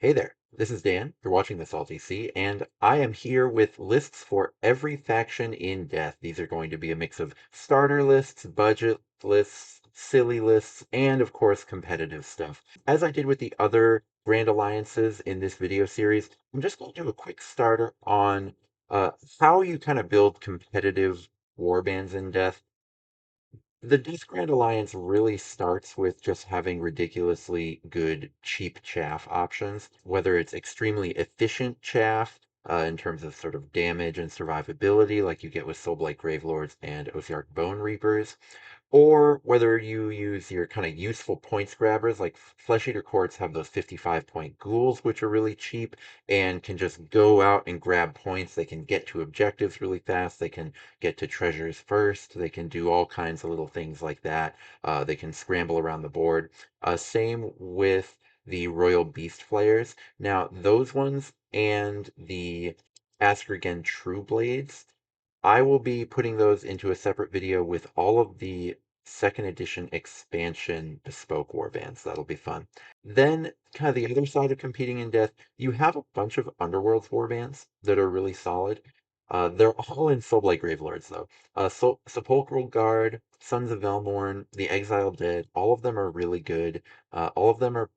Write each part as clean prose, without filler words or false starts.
Hey there, this is Dan. You're watching the Salty Sea, and I am here with lists for every faction in Death. These are going to be a mix of starter lists, budget lists, silly lists, and of course, competitive stuff. As I did with the other Grand Alliances in this video series, I'm just going to do a quick starter on how you kind of build competitive warbands in Death. The Death Grand Alliance really starts with just having ridiculously good cheap chaff options, whether it's extremely efficient chaff in terms of sort of damage and survivability, like you get with Soulblight Gravelords and Ossiarch Bonereapers, or whether you use your kind of useful points grabbers, like Flesh Eater Courts have those 55-point ghouls, which are really cheap and can just go out and grab points. They can get to objectives really fast. They can get to treasures first. They can do all kinds of little things like that. They can scramble around the board. Same with the Royal Beast Flayers. Now, those ones and the Ask Again True Blades, I will be putting those into a separate video with all of the second edition expansion bespoke warbands. That'll be fun. Then, kind of the other side of competing in Death, you have a bunch of Underworlds warbands that are really solid. They're all in Soulblight Gravelords, though. Sepulchral Guard, Sons of Velmorn, The Exiled Dead, all of them are really good. All of them are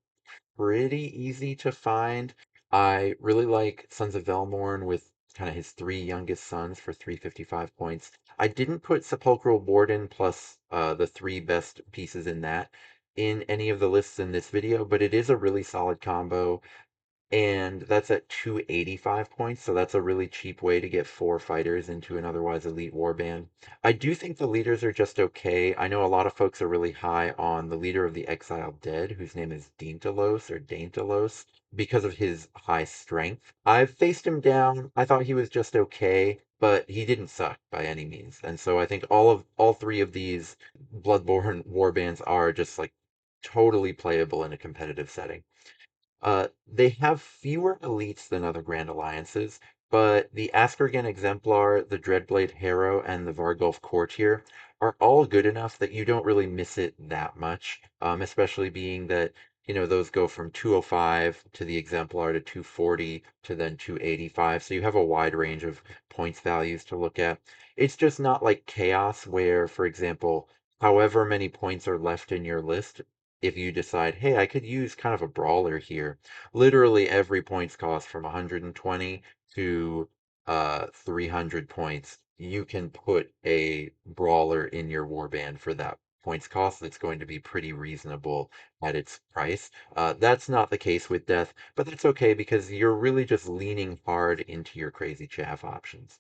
pretty easy to find. I really like Sons of Velmorn with kind of his three youngest sons for 355 points. I didn't put Sepulchral Warden plus the three best pieces in that in any of the lists in this video, but it is a really solid combo. And that's at 285 points, so that's a really cheap way to get four fighters into an otherwise elite warband. I do think the leaders are just okay. I know a lot of folks are really high on the leader of the Exiled Dead, whose name is Daintalos, because of his high strength. I've faced him down. I thought he was just okay, but he didn't suck by any means. And so I think all three of these Bloodborne warbands are just like totally playable in a competitive setting. They have fewer elites than other Grand Alliances, but the Askergen Exemplar, the Dreadblade Harrow, and the Vargulf Courtier are all good enough that you don't really miss it that much, especially being that, those go from 205 to the Exemplar to 240 to then 285. So you have a wide range of points values to look at. It's just not like Chaos, where, for example, however many points are left in your list, if you decide, hey, I could use kind of a brawler here, literally every points cost from 120 to 300 points, you can put a brawler in your warband for that points cost that's going to be pretty reasonable at its price. That's not the case with Death, but that's okay because you're really just leaning hard into your crazy chaff options.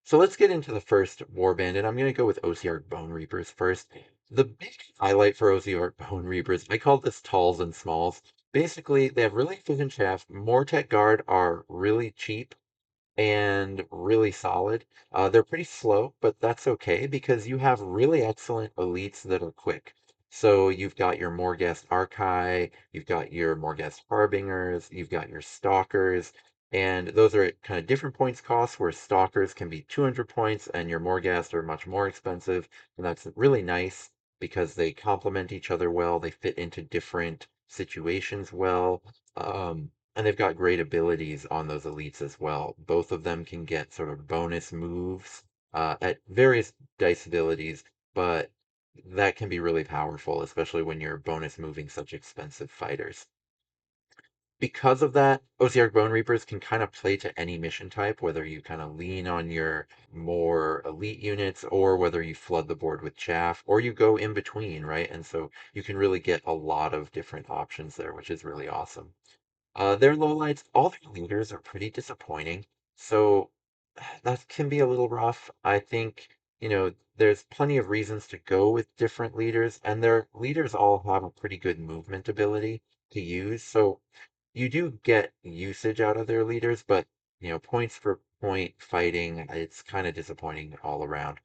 So let's get into the first warband, and I'm going to go with Ossiarch Bonereapers first. The big highlight for Ossiarch Bonereapers, I call this talls and smalls. Basically, they have really efficient chaff. Mortek Guard are really cheap and really solid. They're pretty slow, but that's okay because you have really excellent elites that are quick. So you've got your Morghast Archai, you've got your Morghast Harbingers, you've got your Stalkers, and those are at kind of different points costs where Stalkers can be 200 points and your Morghast are much more expensive. And that's really nice because they complement each other well, they fit into different situations well. And they've got great abilities on those elites as well. Both of them can get sort of bonus moves at various dice abilities, but that can be really powerful, especially when you're bonus moving such expensive fighters. Because of that, Ossiarch Bonereapers can kind of play to any mission type, whether you kind of lean on your more elite units or whether you flood the board with chaff or you go in between, right? And so you can really get a lot of different options there, which is really awesome. Their lowlights, all their leaders are pretty disappointing. So that can be a little rough. I think, there's plenty of reasons to go with different leaders, and their leaders all have a pretty good movement ability to use. So you do get usage out of their leaders, but points for point fighting, it's kind of disappointing all around.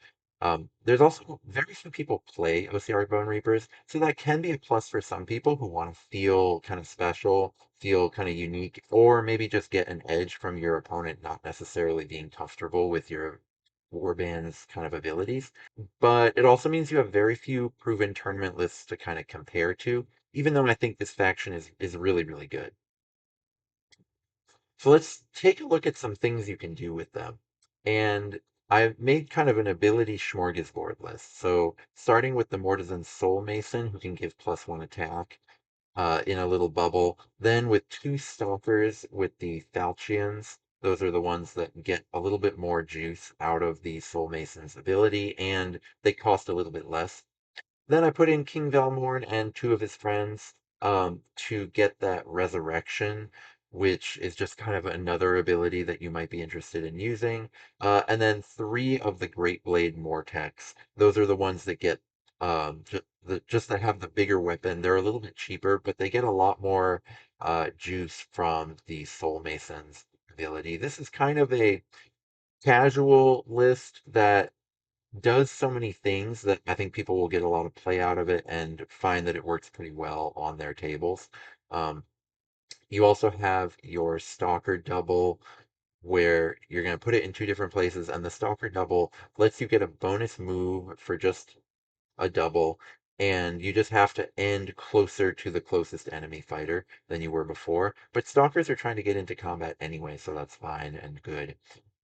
There's also very few people play OCR Bonereapers, so that can be a plus for some people who want to feel kind of special, feel kind of unique, or maybe just get an edge from your opponent, not necessarily being comfortable with your warband's kind of abilities. But it also means you have very few proven tournament lists to kind of compare to, even though I think this faction is really, really good. So let's take a look at some things you can do with them. And I've made kind of an ability smorgasbord list. So starting with the Mortisan Soul Mason, who can give +1 attack in a little bubble. Then with two Stalkers with the Falchions, those are the ones that get a little bit more juice out of the Soul Mason's ability, and they cost a little bit less. Then I put in King Valmorn and two of his friends to get that resurrection, which is just kind of another ability that you might be interested in using. And then three of the Great Blade Mortex. Those are the ones that get just that have the bigger weapon. They're a little bit cheaper, but they get a lot more juice from the Soul Mason's ability. This is kind of a casual list that does so many things that I think people will get a lot of play out of it and find that it works pretty well on their tables. Um, you also have your Stalker double, where you're going to put it in two different places, and the Stalker double lets you get a bonus move for just a double, and you just have to end closer to the closest enemy fighter than you were before. But Stalkers are trying to get into combat anyway, so that's fine and good.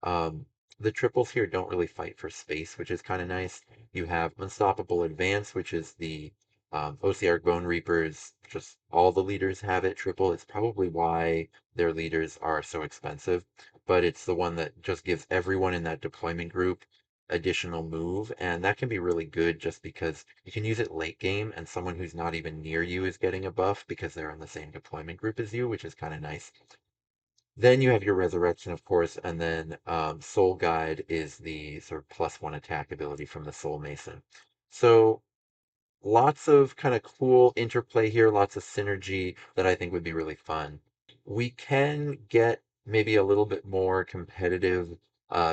Um, the triples here don't really fight for space, which is kind of nice. You have Unstoppable Advance, which is the Ossiarch Bonereapers. Just all the leaders have it triple. It's probably why their leaders are so expensive, but it's the one that just gives everyone in that deployment group additional move, and that can be really good just because you can use it late game and someone who's not even near you is getting a buff because they're in the same deployment group as you, which is kind of nice. Then you have your resurrection, of course, and then Soul Guide is the sort of +1 attack ability from the Soul Mason. So lots of kind of cool interplay here, lots of synergy that I think would be really fun. We can get maybe a little bit more competitive,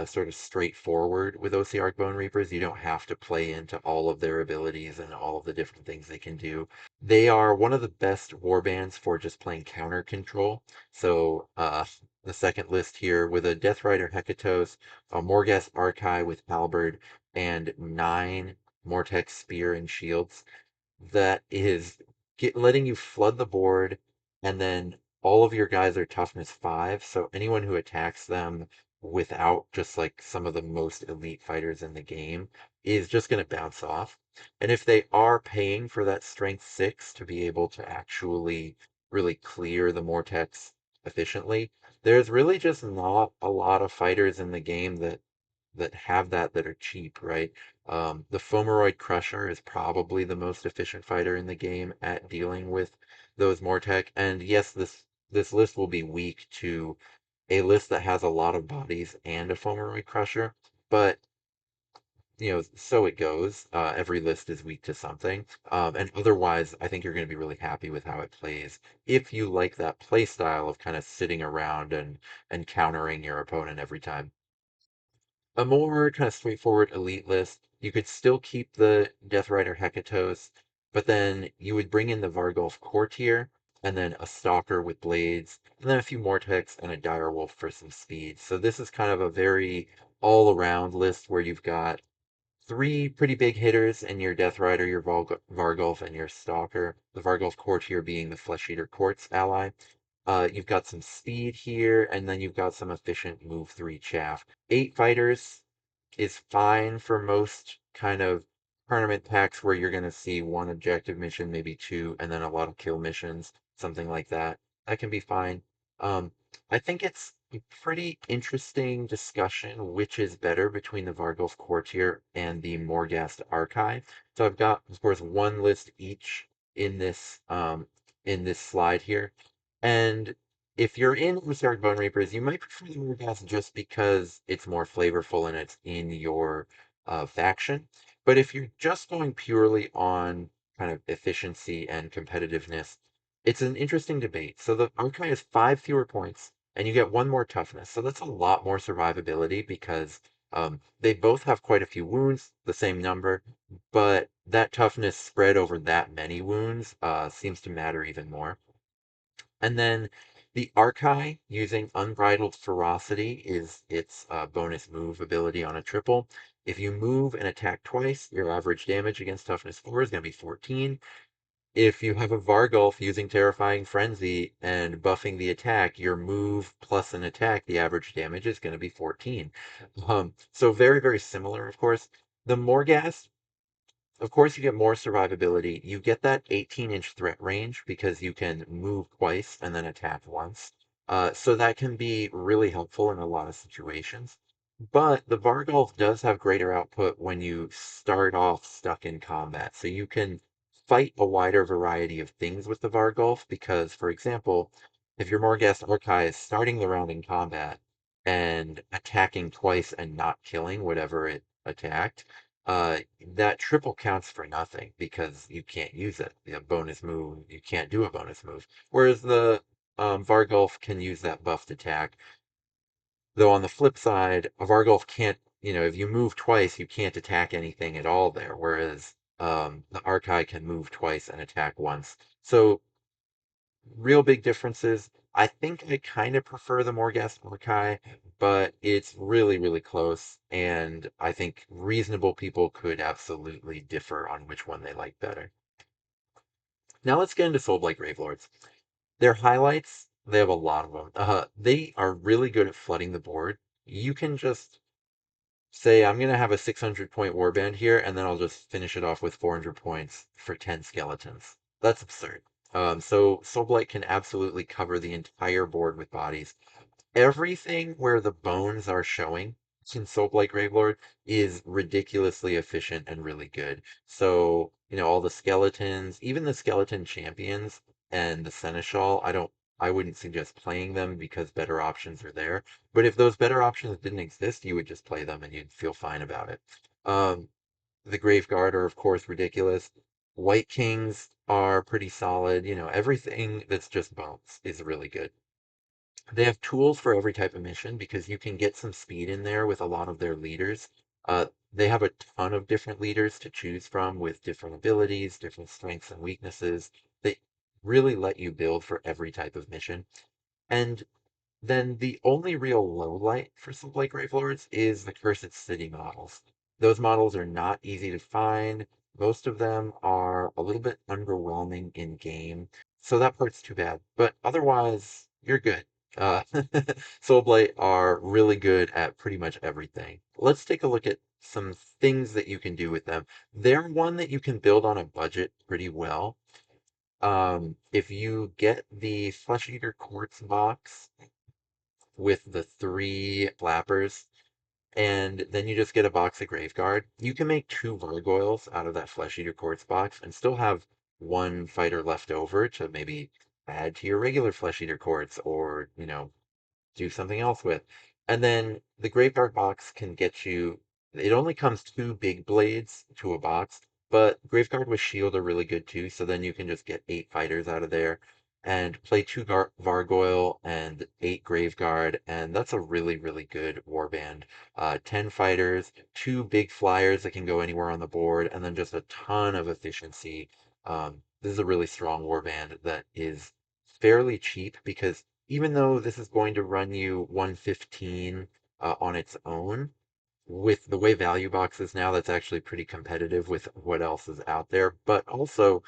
sort of straightforward with OCR Bonereapers. You don't have to play into all of their abilities and all of the different things they can do. They are one of the best warbands for just playing counter control. So the second list here with a Death Rider Hekatos, a Morghast Archai with Halberd, and 9 Mortex Spear and Shields that is letting you flood the board, and then all of your guys are toughness 5, so anyone who attacks them without just like some of the most elite fighters in the game is just going to bounce off. And if they are paying for that strength 6 to be able to actually really clear the Mortex efficiently, there's really just not a lot of fighters in the game that have that are cheap, right? The Fomeroid Crusher is probably the most efficient fighter in the game at dealing with those Mortec. And yes, this list will be weak to a list that has a lot of bodies and a Fomeroid Crusher, but so it goes. Every list is weak to something. And otherwise, I think you're going to be really happy with how it plays if you like that play style of kind of sitting around and countering your opponent every time. A more kind of straightforward elite list, you could still keep the Death Rider Hekatos, but then you would bring in the Vargulf Courtier, and then a Stalker with blades, and then a few Mortex and a Direwolf for some speed. So this is kind of a very all-around list where you've got three pretty big hitters in your Death Rider, your Vargulf, and your Stalker. The Vargulf Courtier being the Flesh Eater Quartz ally. You've got some speed here, and then you've got some efficient move 3 chaff. 8 fighters is fine for most kind of tournament packs where you're going to see one objective mission, maybe two, and then a lot of kill missions, something like that. That can be fine. Um, I think it's a pretty interesting discussion which is better between the Vargulf Courtier and the Morghast Archive. So I've got, of course, one list each in this slide here. And if you're in Ossiarch Bonereapers, you might prefer the Morghast just because it's more flavorful and it's in your faction. But if you're just going purely on kind of efficiency and competitiveness, it's an interesting debate. So the Archai has 5 fewer points, and you get one more toughness. So that's a lot more survivability because they both have quite a few wounds, the same number, but that toughness spread over that many wounds seems to matter even more. And then the Archai using Unbridled Ferocity is its bonus move ability on a triple. If you move and attack twice, your average damage against toughness 4 is going to be 14. If you have a Vargulf using Terrifying Frenzy and buffing the attack, your move plus an attack, the average damage is going to be 14. So very, very similar, of course. The Morghast, of course, you get more survivability. You get that 18-inch threat range because you can move twice and then attack once. So that can be really helpful in a lot of situations. But the Vargolf does have greater output when you start off stuck in combat. So you can fight a wider variety of things with the Vargolf because, for example, if your Morghast Orkai is starting the round in combat and attacking twice and not killing whatever it attacked, that triple counts for nothing because you can't use it. The bonus move, you can't do a bonus move. Whereas the Vargulf can use that buffed attack. Though on the flip side, a Vargulf can't, if you move twice, you can't attack anything at all there. Whereas the Archai can move twice and attack once. So real big differences. I think I kind of prefer the Morghast Mordecai, but it's really, really close, and I think reasonable people could absolutely differ on which one they like better. Now let's get into Soulblight Gravelords. Their highlights, they have a lot of them. They are really good at flooding the board. You can just say, I'm going to have a 600 point warband here, and then I'll just finish it off with 400 points for 10 skeletons. That's absurd. So Soulblight can absolutely cover the entire board with bodies. Everything where the bones are showing in Soulblight Gravelord is ridiculously efficient and really good. So, all the skeletons, even the skeleton champions and the Seneschal, I wouldn't suggest playing them because better options are there. But if those better options didn't exist, you would just play them and you'd feel fine about it. Um, the Graveguard are, of course, ridiculous. White Kings are pretty solid. Everything that's just bones is really good. They have tools for every type of mission because you can get some speed in there with a lot of their leaders. They have a ton of different leaders to choose from with different abilities, different strengths and weaknesses. They really let you build for every type of mission. And then the only real low light for Soulblight Gravelords is the Cursed City models. Those models are not easy to find. Most of them are a little bit underwhelming in game, so that part's too bad. But otherwise, you're good. Soulblight are really good at pretty much everything. Let's take a look at some things that you can do with them. They're one that you can build on a budget pretty well. If you get the Flesh Eater Quartz box, with the three flappers, and then you just get a box of Graveguard. You can make two Gargoyles out of that Flesh Eater Quartz box and still have one fighter left over to maybe add to your regular Flesh Eater Quartz or, do something else with. And then the Graveguard box can get you, it only comes two big blades to a box, but Graveguard with Shield are really good too, so then you can just get 8 fighters out of there and play two Vargoyle and 8 Graveguard, and that's a really, really good warband. 10 fighters, two big flyers that can go anywhere on the board, and then just a ton of efficiency. This is a really strong warband that is fairly cheap because even though this is going to run you 115 on its own, with the way value box is now, that's actually pretty competitive with what else is out there. But also,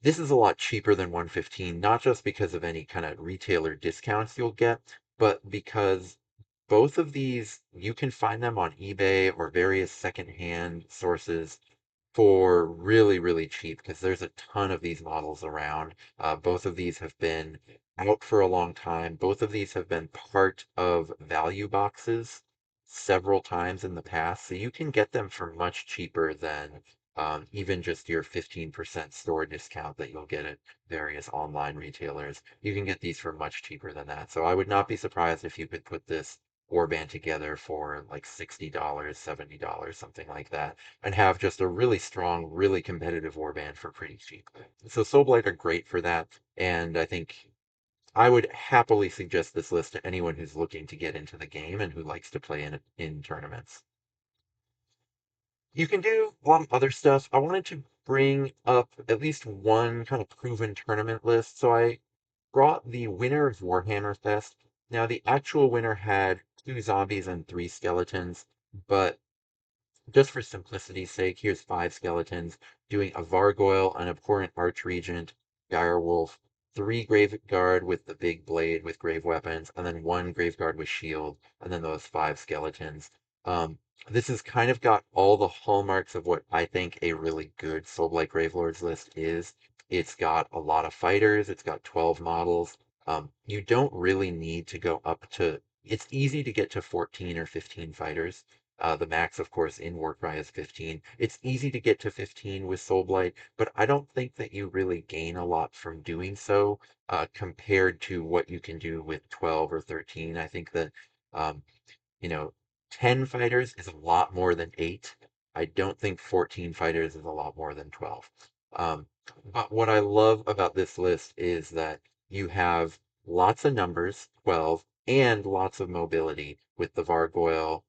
this is a lot cheaper than 115, not just because of any kind of retailer discounts you'll get, but because both of these, you can find them on eBay or various secondhand sources for really, really cheap because there's a ton of these models around. Both of these have been out for a long time. Both of these have been part of value boxes several times in the past. So you can get them for much cheaper than even just your 15% store discount that you'll get at various online retailers. You can get these for much cheaper than that. So I would not be surprised if you could put this warband together for like $60, $70, something like that, and have just a really strong, really competitive warband for pretty cheap. So Soulblight are great for that, and I think I would happily suggest this list to anyone who's looking to get into the game and who likes to play in tournaments. You can do a lot of other stuff. I wanted to bring up at least one kind of proven tournament list, so I brought the winner of Warhammer Fest. Now, the actual winner had 2 zombies and 3 skeletons, but just for simplicity's sake, here's 5 skeletons doing a Vargoyle, an Abhorrent Archregent, Direwolf, 3 Graveguard with the big blade with grave weapons, and then 1 Graveguard with shield, and then those 5 skeletons. Um, this has kind of got all the hallmarks of what I think a really good Soulblight Gravelords list is. It's got a lot of fighters, it's got 12 models. You don't really need to go up to, it's easy to get to 14 or 15 fighters. The max, of course, in Warcry is 15. It's easy to get to 15 with Soulblight, but I don't think that you really gain a lot from doing so compared to what you can do with 12 or 13. I think that um, you know, 10 fighters is a lot more than 8. I don't think 14 fighters is a lot more than 12. Um, but what I love about this list is that you have lots of numbers, 12, and lots of mobility with the Vargoyle.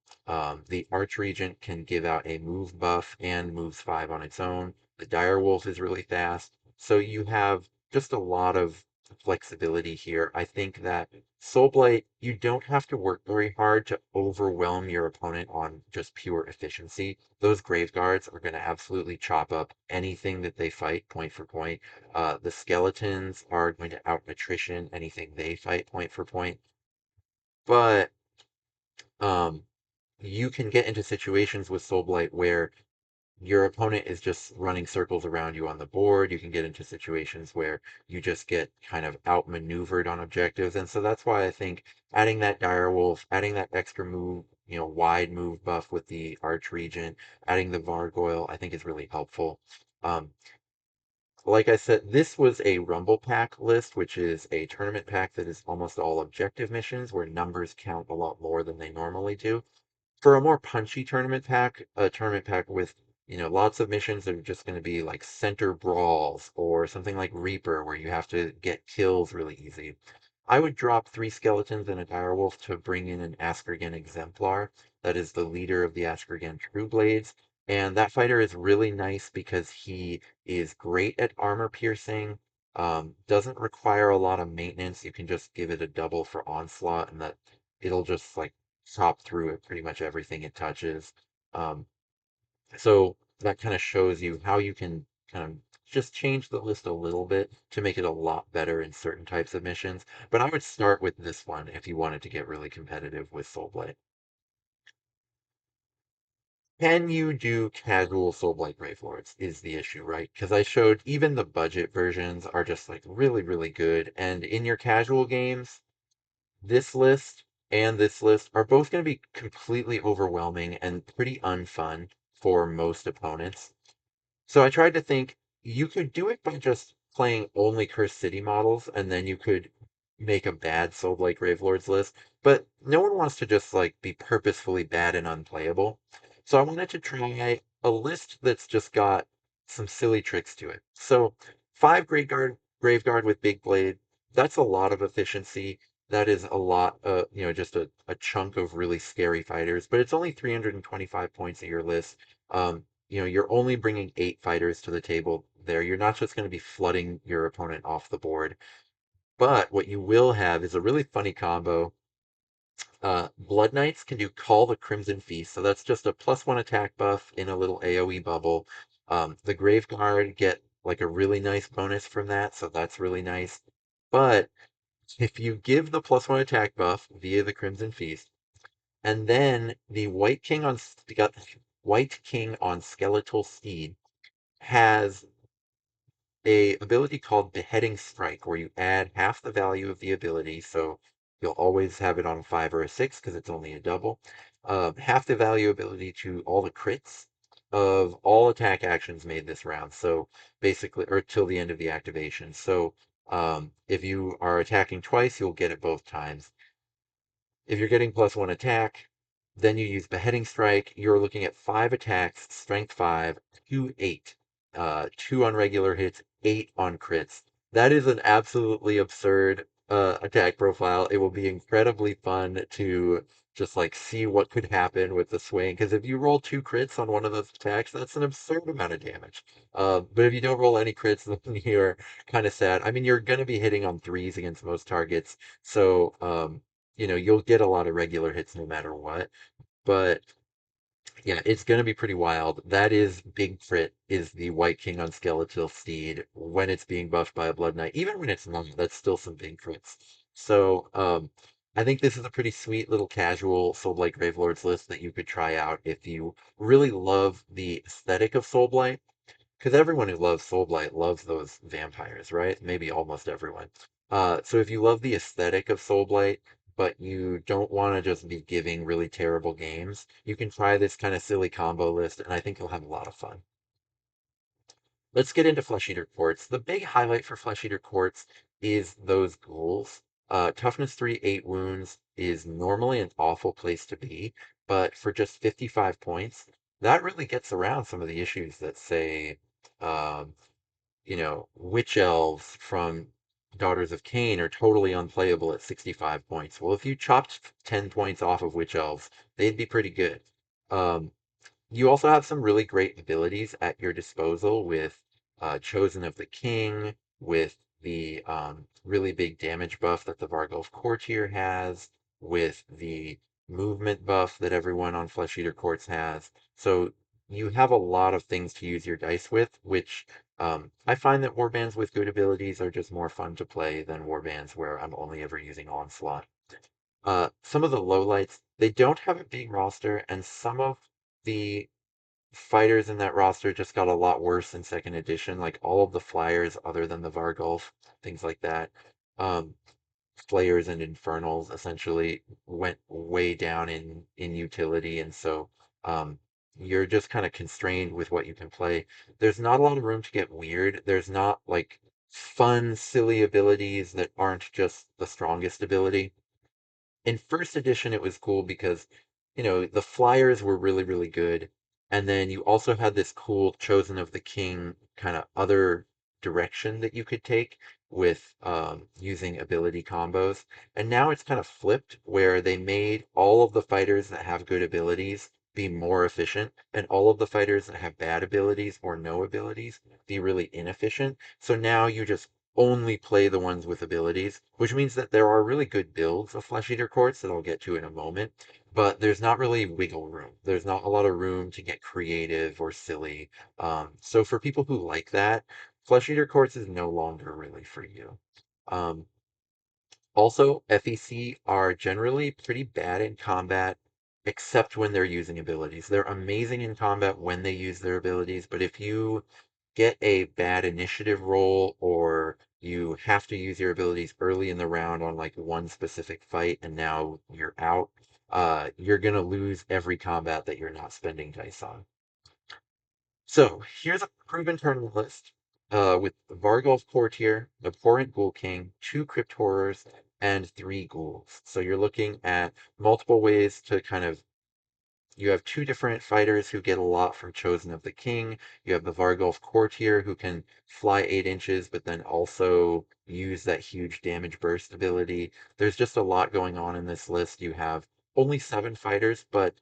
The Archregent can give out a move buff and moves 5 on its own. The Direwolf is really fast. So you have just a lot of flexibility here. I think that Soulblight, you don't have to work very hard to overwhelm your opponent on just pure efficiency. Those Graveguards are going to absolutely chop up anything that they fight point for point. The skeletons are going to out attrition anything they fight point for point. But um, you can get into situations with Soulblight where your opponent is just running circles around you on the board. You can get into situations where you just get kind of outmaneuvered on objectives. And so that's why I think adding that Direwolf, adding that extra move, wide move buff with the Archregent, adding the Vargoyle, I think is really helpful. Um, like I said, this was a Rumble Pack list, which is a tournament pack that is almost all objective missions where numbers count a lot more than they normally do. For a more punchy tournament pack, a tournament pack with, lots of missions that are just going to be like center brawls or something like Reaper where you have to get kills really easy. I would drop 3 skeletons and a direwolf to bring in an Askergen Exemplar. That is the leader of the Askergen True Blades. And that fighter is really nice because he is great at armor piercing, doesn't require a lot of maintenance. You can just give it a double for onslaught and that it'll just like chop through it pretty much everything it touches. Um, so that kind of shows you how you can kind of just change the list a little bit to make it a lot better in certain types of missions. But I would start with this one if you wanted to get really competitive with Soulblight. Can you do casual Soulblight Gravelords is the issue, right? Because I showed even the budget versions are just like really, really good. And in your casual games, this list and this list are both going to be completely overwhelming and pretty unfun for most opponents. So I tried to think you could do it by just playing only Cursed City models, and then you could make a bad Soulblight Gravelords list. But no one wants to just like be purposefully bad and unplayable. So I wanted to try a list that's just got some silly tricks to it. So 5 Graveguard with Big Blade, that's a lot of efficiency. That is a lot, just a chunk of really scary fighters, but it's only 325 points of your list. You're only bringing 8 fighters to the table there. You're not just going to be flooding your opponent off the board. But what you will have is a really funny combo. Blood Knights can do Call the Crimson Feast, so that's just a +1 attack buff in a little AoE bubble. The Graveguard get like a really nice bonus from that, so that's really nice. But if you give the +1 attack buff via the Crimson Feast, and then the White King on Skeletal Steed has a ability called Beheading Strike, where you add half the value of the ability, so you'll always have it on a 5 or a 6 because it's only a double. Half the value ability to all the crits of all attack actions made this round. So basically, or till the end of the activation. So if you are attacking twice, you'll get it both times. If you're getting +1 attack, then you use Beheading Strike. You're looking at 5 attacks, Strength 5, 2, 8. 2 on regular hits, 8 on crits. That is an absolutely absurd attack profile. It will be incredibly fun to just like see what could happen with the swing. Because if you roll 2 crits on one of those attacks, that's an absurd amount of damage. But if you don't roll any crits, then you're kind of sad. I mean, you're going to be hitting on threes against most targets. So, you'll get a lot of regular hits no matter what. But Yeah, it's going to be pretty wild. That is Big Crit is the White King on Skeletal Steed when it's being buffed by a Blood Knight. Even when it's not, that's still some big crits. So, I think this is a pretty sweet little casual Soulblight Gravelords list that you could try out if you really love the aesthetic of Soulblight. Because everyone who loves Soulblight loves those vampires, right? Maybe almost everyone. So if you love the aesthetic of Soulblight, but you don't want to just be giving really terrible games, you can try this kind of silly combo list, and I think you'll have a lot of fun. Let's get into Flesh Eater Quartz. The big highlight for Flesh Eater Quartz is those ghouls. Toughness 3, 8 wounds is normally an awful place to be, but for just 55 points, that really gets around some of the issues that, say, um, witch elves from Daughters of Cain are totally unplayable at 65 points. Well, if you chopped 10 points off of witch elves, they'd be pretty good. Um, you also have some really great abilities at your disposal with Chosen of the King, with the really big damage buff that the Vargulf Courtier has, with the movement buff that everyone on Flesh Eater Courts has. So you have a lot of things to use your dice with, which I find that warbands with good abilities are just more fun to play than warbands where I'm only ever using Onslaught. Some of the lowlights, they don't have a big roster, and some of the fighters in that roster just got a lot worse in second edition. Like all of the flyers, other than the Vargulf, things like that, um, Flayers and Infernals essentially went way down in utility, and so um, you're just kind of constrained with what you can play. There's not a lot of room to get weird. There's not like fun, silly abilities that aren't just the strongest ability. In first edition it was cool because the flyers were really really good, and then you also had this cool chosen of the king kind of other direction that you could take with using ability combos. And now it's kind of flipped where they made all of the fighters that have good abilities be more efficient, and all of the fighters that have bad abilities or no abilities be really inefficient. So now you just only play the ones with abilities, which means that there are really good builds of Flesh Eater Quartz that I'll get to in a moment, but there's not really wiggle room. There's not a lot of room to get creative or silly. So for people who like that, Flesh Eater Quartz is no longer really for you. Um, Also, FEC are generally pretty bad in combat, except when they're using abilities. They're amazing in combat when they use their abilities, but if you get a bad initiative roll or you have to use your abilities early in the round on like one specific fight and now you're out, you're gonna lose every combat that you're not spending dice on. So here's a proven tournament list with Vargolf Courtier, Abhorrent Ghoul King, two Crypt Horrors, and three Ghouls. So you're looking at multiple ways to kind of you have two different fighters who get a lot from Chosen of the King. You have the Vargolf Courtier who can fly 8 inches, but then also use that huge damage burst ability. There's just a lot going on in this list. You have only 7 fighters, but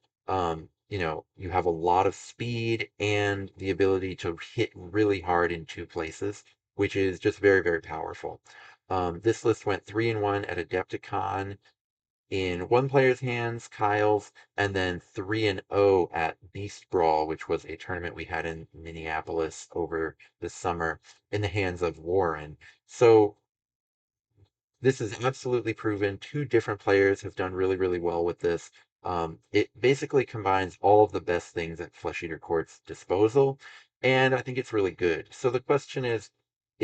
you have a lot of speed and the ability to hit really hard in 2 places, which is just very, very powerful. This list went 3-1 at Adepticon in one player's hands, Kyle's, and then 3-0 at Beast Brawl, which was a tournament we had in Minneapolis over the summer in the hands of Warren. So this is absolutely proven. Two different players have done really, really well with this. It basically combines all of the best things at Flesh Eater Court's disposal, and I think it's really good. So the question is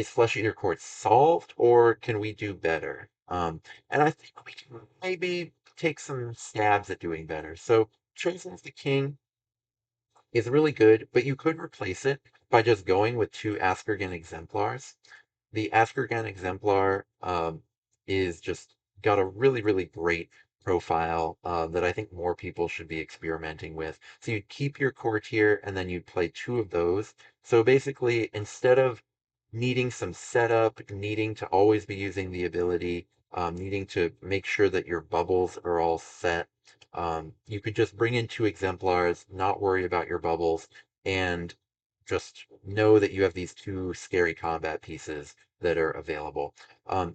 Flesh Eater Court solved, or can we do better? And I think we can maybe take some stabs at doing better. So Chosen as the King is really good, but you could replace it by just going with 2 Askergan exemplars. The Askergan exemplar is just got a really, really great profile that I think more people should be experimenting with. So you'd keep your core tier and then you'd play 2 of those. So basically, instead of needing some setup, needing to always be using the ability, needing to make sure that your bubbles are all set, you could just bring in 2 exemplars, not worry about your bubbles, and just know that you have these 2 scary combat pieces that are available.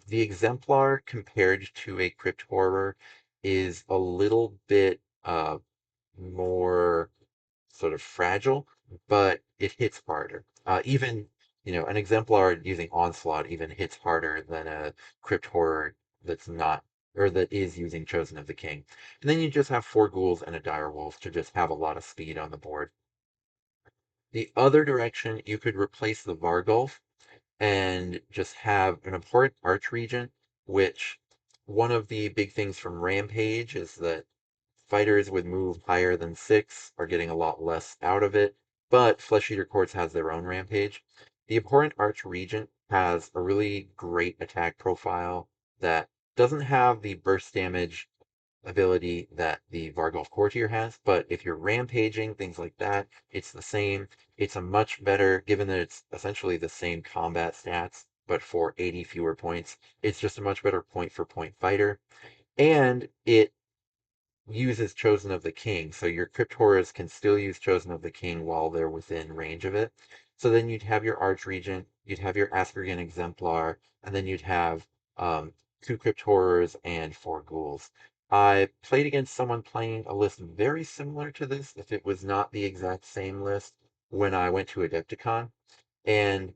The exemplar compared to a crypt horror is a little bit more. sort of fragile, but it hits harder. Even, an exemplar using Onslaught even hits harder than a Crypt Horror that's not, or that is using Chosen of the King. And then you just have four ghouls and a dire wolf to just have a lot of speed on the board. The other direction, you could replace the Vargulf and just have an important Archregent, which one of the big things from Rampage is that fighters with move higher than 6 are getting a lot less out of it, but Flesh Eater Courts has their own Rampage. The Abhorrent Archregent has a really great attack profile that doesn't have the burst damage ability that the Vargulf Courtier has, but if you're rampaging, things like that, it's the same. It's a much better, given that it's essentially the same combat stats, but for 80 fewer points, it's just a much better point for point fighter. And it uses Chosen of the King, so your Crypt Horrors can still use Chosen of the King while they're within range of it. So then you'd have your Archregent, you'd have your Askergan Exemplar, and then you'd have two Crypt Horrors and four Ghouls. I played against someone playing a list very similar to this, if it was not the exact same list, when I went to Adepticon. And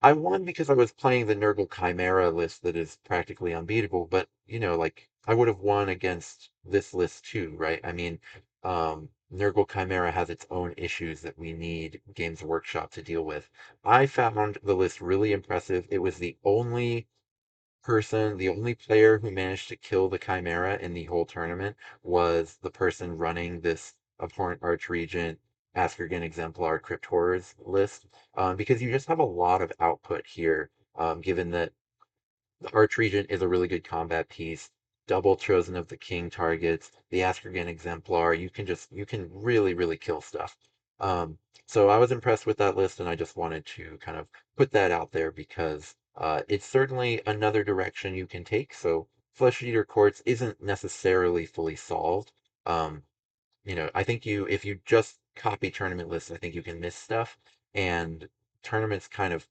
I won because I was playing the Nurgle Chimera list that is practically unbeatable, but like I would have won against this list too, right? I mean, Nurgle Chimera has its own issues that we need Games Workshop to deal with. I found the list really impressive. It was the only player who managed to kill the Chimera in the whole tournament was the person running this Abhorrent Archregent Askergan Exemplar Crypt Horrors list, because you just have a lot of output here, given that the Archregent is a really good combat piece. Double Chosen of the King targets, the Askergan Exemplar, you can really, really kill stuff. So I was impressed with that list, and I just wanted to kind of put that out there because it's certainly another direction you can take. So Flesh Eater Courts isn't necessarily fully solved. Um, I think if you just copy tournament lists, I think you can miss stuff. And tournaments kind of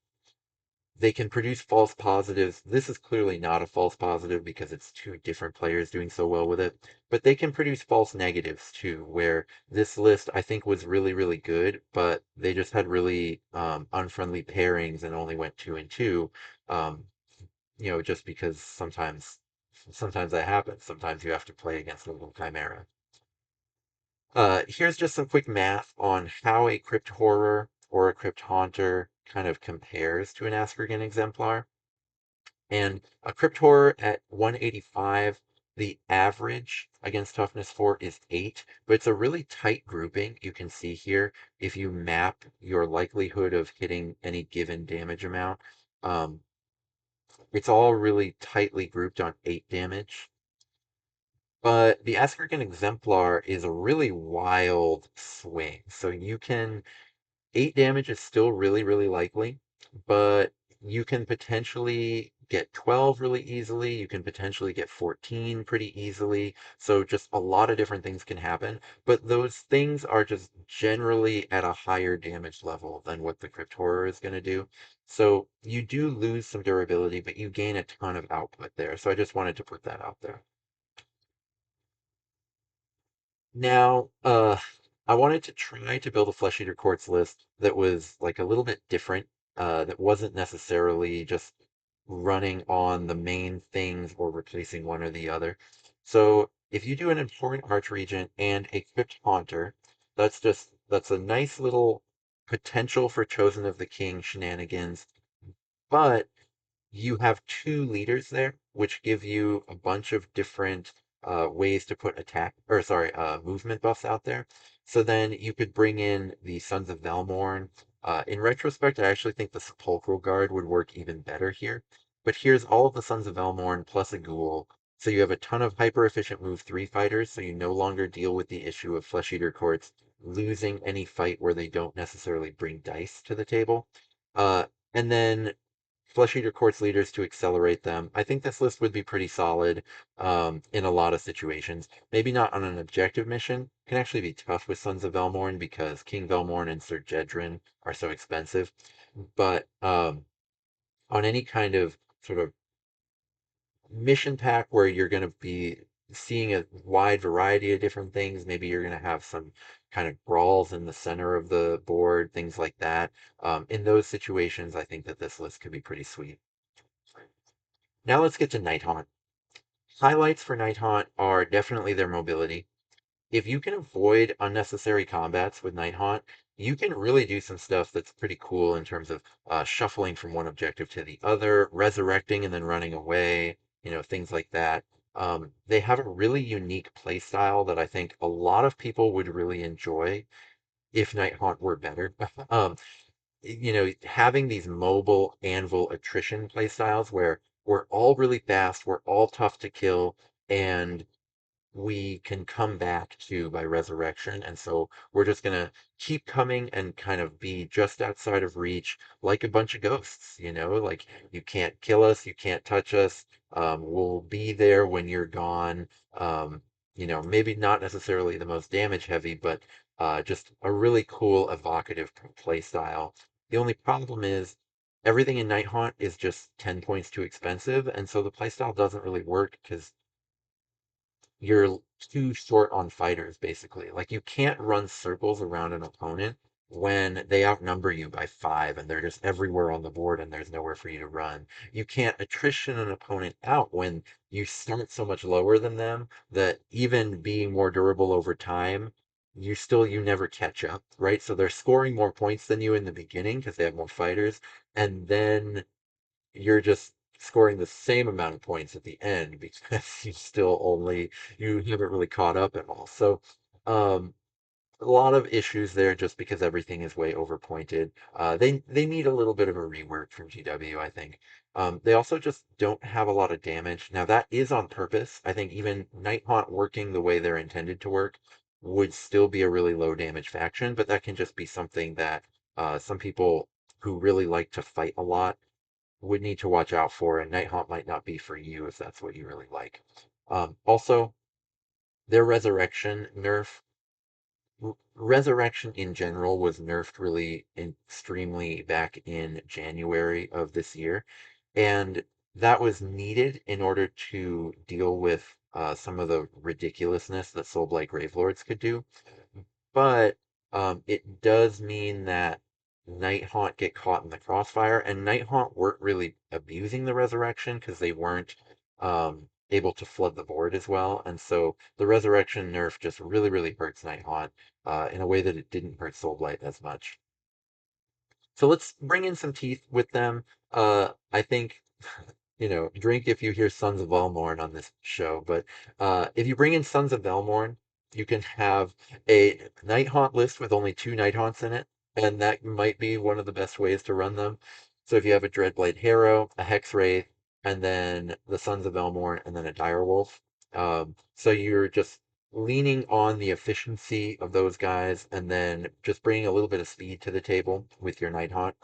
they can produce false positives. This is clearly not a false positive because it's two different players doing so well with it, but they can produce false negatives too, where this list I think was really, really good, but they just had really unfriendly pairings and only went 2 and 2. Um, just because sometimes that happens. Sometimes you have to play against a little chimera. Here's just some quick math on how a Crypt Horror or a Crypt Haunter kind of compares to an Askergan Exemplar. And a Crypt Horror at 185, the average against Toughness 4 is 8, but it's a really tight grouping. You can see here if you map your likelihood of hitting any given damage amount. Um, it's all really tightly grouped on 8 damage. But the Askergan Exemplar is a really wild swing. So you can 8 damage is still really, really likely, but you can potentially get 12 really easily. You can potentially get 14 pretty easily. So just a lot of different things can happen, but those things are just generally at a higher damage level than what the Crypt Horror is going to do. So you do lose some durability, but you gain a ton of output there. So I just wanted to put that out there. Now, I wanted to try to build a Flesh Eater Quartz list that was like a little bit different, that wasn't necessarily just running on the main things or replacing one or the other. So if you do an Abhorrent Archregent and a Crypt Haunter, that's a nice little potential for Chosen of the King shenanigans, but you have two leaders there, which give you a bunch of different ways to put movement buffs out there. So then you could bring in the Sons of Velmorn. In retrospect, I actually think the Sepulchral Guard would work even better here. But here's all of the Sons of Velmorn plus a Ghoul. So you have a ton of hyper efficient move 3 fighters, so you no longer deal with the issue of Flesh Eater Courts losing any fight where they don't necessarily bring dice to the table. And then Flesh Eater Courts leaders to accelerate them. I think this list would be pretty solid in a lot of situations. Maybe not on an objective mission. Can actually be tough with Sons of Velmorn because King Velmorn and Sir Jedrin are so expensive. But on any kind of sort of mission pack where you're going to be seeing a wide variety of different things. Maybe you're going to have some kind of brawls in the center of the board, things like that. In those situations, I think that this list could be pretty sweet. Now let's get to Nighthaunt. Highlights for Nighthaunt are definitely their mobility. If you can avoid unnecessary combats with Nighthaunt, you can really do some stuff that's pretty cool in terms of shuffling from one objective to the other, resurrecting and then running away, things like that. They have a really unique play style that I think a lot of people would really enjoy if Nighthaunt were better. um, Having these mobile anvil attrition play styles where we're all really fast, we're all tough to kill, and we can come back to by resurrection. And so we're just going to keep coming and kind of be just outside of reach like a bunch of ghosts, like you can't kill us, you can't touch us. We'll be there when you're gone. Maybe not necessarily the most damage heavy, but just a really cool, evocative play style. The only problem is everything in Nighthaunt is just 10 points too expensive, and so the playstyle doesn't really work because you're too short on fighters, basically. Like you can't run circles around an opponent when they outnumber you by 5 and they're just everywhere on the board and there's nowhere for you to run. You can't attrition an opponent out when you start so much lower than them that even being more durable over time, you never catch up, right? So they're scoring more points than you in the beginning because they have more fighters, and then you're just scoring the same amount of points at the end because you haven't really caught up at all. So um, a lot of issues there just because everything is way overpointed. They need a little bit of a rework from GW, I think. They also just don't have a lot of damage. Now that is on purpose. I think even Nighthaunt working the way they're intended to work would still be a really low damage faction, but that can just be something that some people who really like to fight a lot would need to watch out for, and Nighthaunt might not be for you if that's what you really like. Also, their Resurrection nerf, Resurrection in general was nerfed really extremely back in January of this year, and that was needed in order to deal with some of the ridiculousness that Soulblight Gravelords could do. But it does mean that Nighthaunt get caught in the crossfire, and Nighthaunt weren't really abusing the resurrection because they weren't able to flood the board as well, and so the resurrection nerf just really, really hurts Nighthaunt in a way that it didn't hurt Soulblight as much. So let's bring in some teeth with them. I think, drink if you hear Sons of Elmorn on this show, but if you bring in Sons of Elmorn, you can have a Nighthaunt list with only 2 Nighthaunts in it, and that might be one of the best ways to run them. So if you have a Dreadblade Harrow, a Hexwraith, and then the Sons of Elmorn, and then a Direwolf. So you're just leaning on the efficiency of those guys and then just bringing a little bit of speed to the table with your Nighthaunt.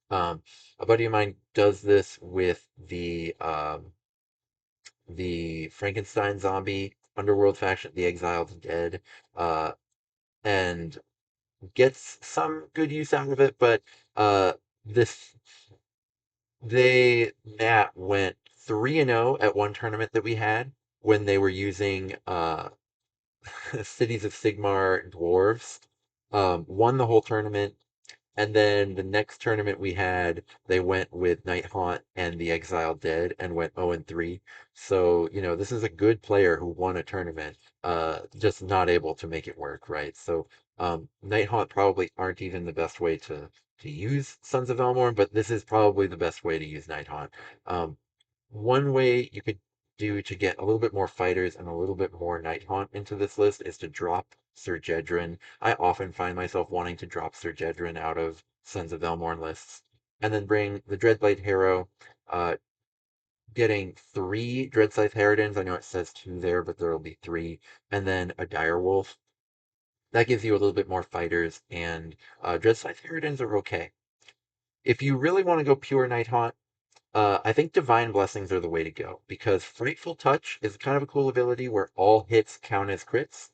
A buddy of mine does this with the Frankenstein zombie underworld faction, the Exiled Dead, uh, and gets some good use out of it. But this Matt went 3-0 at one tournament that we had when they were using Cities of Sigmar dwarves. Won the whole tournament. And then the next tournament we had, they went with Nighthaunt and the Exiled Dead and went 0-3. So, this is a good player who won a tournament, just not able to make it work, right? So, Nighthaunt probably aren't even the best way to use Sons of Elmorn, but this is probably the best way to use Nighthaunt. Um, One way you could do to get a little bit more fighters and a little bit more Nighthaunt into this list is to drop Sir Jedrin. I often find myself wanting to drop Sir Jedrin out of Sons of Elmorn lists, and then bring the Dreadblade Harrow, uh, getting 3 Dreadscythe Harridans. I know it says 2 there, but there will be 3, and then a Direwolf. That gives you a little bit more fighters, and Dreadscythe Harridans are okay. If you really want to go pure Nighthaunt, I think Divine Blessings are the way to go because Frightful Touch is kind of a cool ability where all hits count as crits.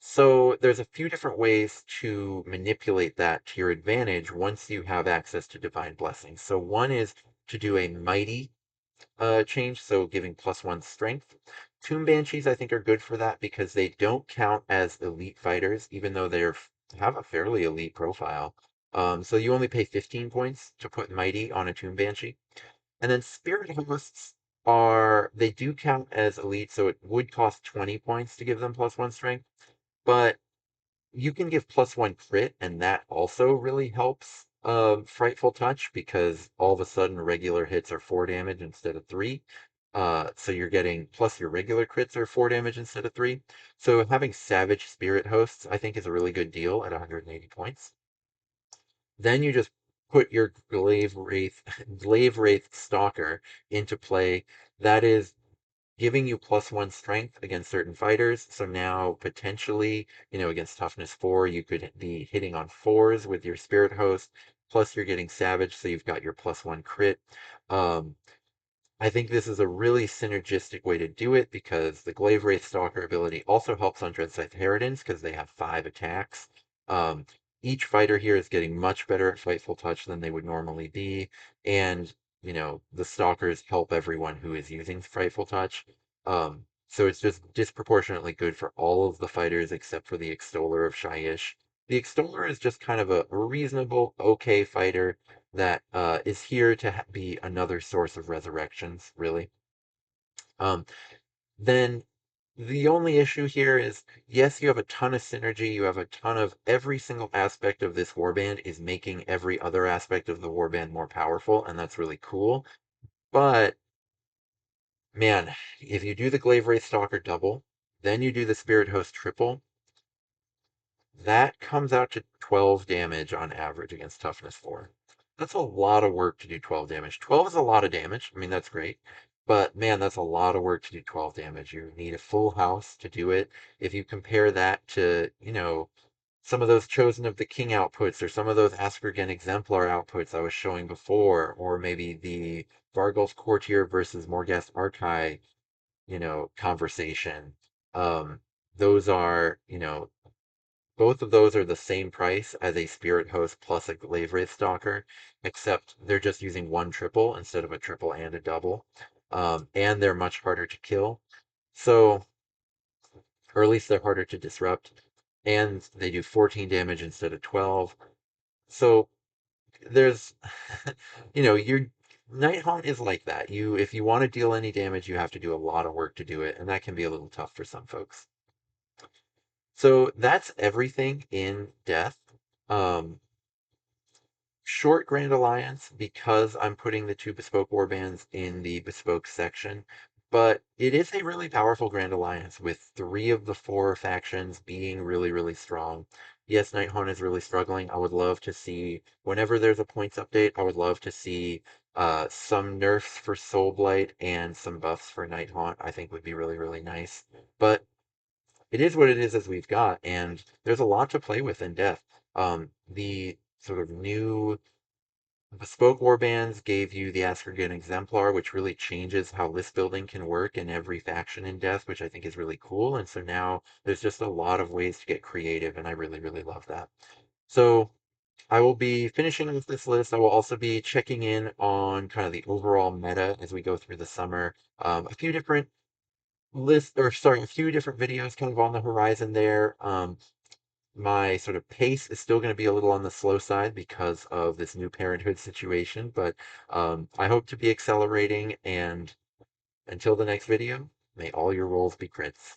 So there's a few different ways to manipulate that to your advantage once you have access to Divine Blessings. So one is to do a Mighty change, so giving +1 strength. Tomb Banshees, I think, are good for that because they don't count as elite fighters, even though they have a fairly elite profile. So you only pay 15 points to put Mighty on a Tomb Banshee. And then Spirit Hosts they do count as elite, so it would cost 20 points to give them +1 strength, but you can give +1 crit, and that also really helps Frightful Touch because all of a sudden regular hits are 4 damage instead of 3. So you're getting plus your regular crits are 4 damage instead of 3. So having Savage Spirit Hosts, I think, is a really good deal at 180 points. Then you just put your Glaive Wraith Stalker into play. That is giving you +1 strength against certain fighters. So now potentially, against toughness 4, you could be hitting on 4s with your Spirit Host. Plus you're getting Savage, so you've got your +1 crit. Um, I think this is a really synergistic way to do it because the Glaive Wraith Stalker ability also helps on Dreadscythe Harridans because they have 5 attacks. Um, each fighter here is getting much better at Fightful Touch than they would normally be, and the Stalkers help everyone who is using Frightful Touch. So it's just disproportionately good for all of the fighters except for the Extoller of Shyish. The Extoller is just kind of a reasonable, okay fighter that is here to be another source of resurrections, really. Um, then the only issue here is, yes, you have a ton of synergy, you have a ton of every single aspect of this warband is making every other aspect of the warband more powerful, and that's really cool. But man, if you do the Glaive Wraith Stalker double, then you do the Spirit Host triple, that comes out to 12 damage on average against toughness 4. That's a lot of work to do 12 damage. 12 is a lot of damage. I mean, that's great. But man, that's a lot of work to do 12 damage. You need a full house to do it. If you compare that to, some of those Chosen of the King outputs or some of those Aspergen Exemplar outputs I was showing before, or maybe the Vargul's Courtier versus Morghast Archai, conversation. Um, those are, both of those are the same price as a Spirit Host plus a Glaive Wraith Stalker, except they're just using one triple instead of a triple and a double. And they're much harder to kill. So, or at least they're harder to disrupt. And they do 14 damage instead of 12. So there's, your Nighthaunt is like that. If you want to deal any damage, you have to do a lot of work to do it, and that can be a little tough for some folks. So that's everything in Death. Um, Short Grand Alliance because I'm putting the 2 bespoke warbands in the bespoke section, but it is a really powerful Grand Alliance with 3 of the 4 factions being really, really strong. Yes, Nighthaunt is really struggling. I would love to see, whenever there's a points update, I would love to see some nerfs for Soulblight and some buffs for Nighthaunt. I think would be really, really nice. But it is what it is as we've got, and there's a lot to play with in Death. The sort of new bespoke warbands gave you the Aspergen Exemplar, which really changes how list building can work in every faction in Death, which I think is really cool. And so now there's just a lot of ways to get creative, and I really, really love that. So I will be finishing with this list. I will also be checking in on kind of the overall meta as we go through the summer. A few different a few different videos kind of on the horizon there. My sort of pace is still going to be a little on the slow side because of this new parenthood situation, but I hope to be accelerating. And until the next video, may all your rolls be crits.